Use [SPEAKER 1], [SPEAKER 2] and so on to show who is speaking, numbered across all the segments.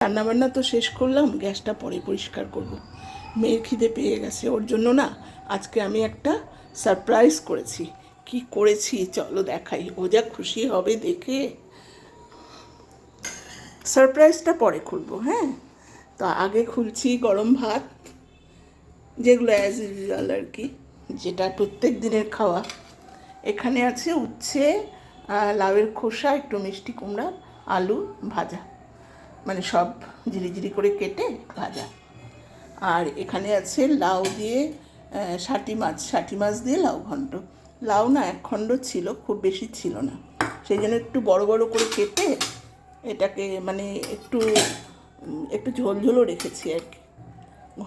[SPEAKER 1] রান্নাবান্না তো শেষ করলাম, গ্যাসটা পরে পরিষ্কার করব। মেয়ের খিদে পেয়ে গেছে, ওর জন্য না আজকে আমি একটা সারপ্রাইজ করেছি। কি করেছি চলো দেখাই, ও যা খুশি হবে দেখে। সারপ্রাইজটা পরে খুলবো, হ্যাঁ। তো আগে খুলছি গরম ভাত, যেগুলো অ্যাজ ইউজুয়াল আর কি, যেটা প্রত্যেক দিনের খাওয়া। এখানে আছে উচ্ছে, লাউয়ের খোসা, একটু মিষ্টি কুমড়া, আলু ভাজা, মানে সব জিরি করে কেটে ভাজা। আর এখানে আছে লাউ দিয়ে ষাটি মাছ দিয়ে লাউ ঘন্ট। লাউ না এক খণ্ড ছিল, খুব বেশি ছিল না, সেই জন্য একটু বড় বড় করে কেটে এটাকে মানে একটু একটু ঝোলঝোলও রেখেছি আর কি।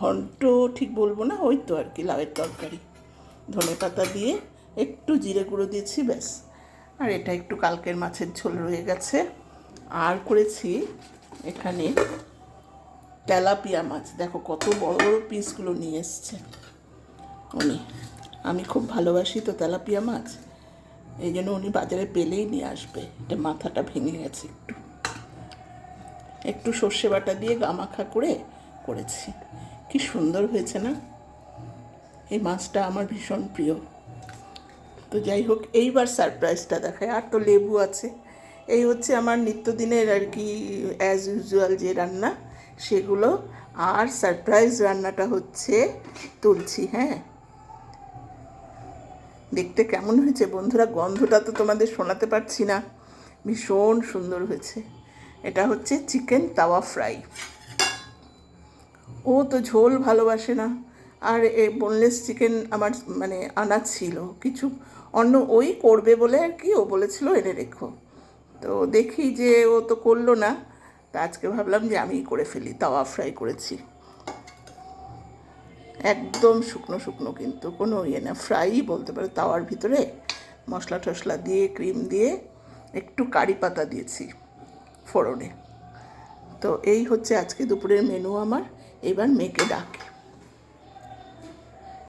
[SPEAKER 1] ঘন্ট ঠিক বলবো না, ওই তো আর কি লাউয়ের তরকারি। ধনে পাতা দিয়ে একটু জিরে গুঁড়ো দিয়েছি, ব্যাস। আর এটা একটু কালকের মাছের ঝোল রয়ে গেছে। আর করেছি এখানে তেলাপিয়া মাছ, দেখো কত বড় বড় পিসগুলো নিয়ে এসছে উনি। আমি খুব ভালোবাসি তো তেলাপিয়া মাছ, এই জন্য উনি বাজারে পেলেই নিয়ে আসবে। এটা মাথাটা ভেঙে গেছে একটু, একটু সর্ষে বাটা দিয়ে গামাখা করে করেছি। কি সুন্দর হয়েছে না? এই মাছটা আমার ভীষণ প্রিয়। তো যাই হোক, এইবার সারপ্রাইজটা দেখায়। আর তো লেবু আছে। এই হচ্ছে আমার নিত্যদিনের আর কি অ্যাজ ইউজুয়াল যে রান্না সেগুলো। আর সারপ্রাইজ রান্নাটা হচ্ছে তুলছি, হ্যাঁ। দেখতে কেমন হয়েছে বন্ধুরা? গন্ধটা তো তোমাদের শোনাতে পারছি না, ভীষণ সুন্দর হয়েছে। এটা হচ্ছে চিকেন তাওয়া ফ্রাই। ও তো ঝোল ভালোবাসে না, আর এই বোনলেস চিকেন আমার মানে আনা ছিল কিছু, অন্য ওই করবে বলে আর কি, ও বলেছিল এনে রেখো। তো দেখি যে ও তো করলো না, তা আজকে ভাবলাম যে আমিই করে ফেলি। তাওয়া ফ্রাই করেছি, একদম শুকনো শুকনো, কিন্তু কোনো ইয়ে না, ফ্রাই বলতে পারো। তাওয়ার ভিতরে মশলা টশলা দিয়ে, ক্রিম দিয়ে, একটু কারি পাতা দিয়েছি ফোড়নে। তো এই হচ্ছে আজকে দুপুরের মেনু আমার। এবার মেয়েকে ডাকি।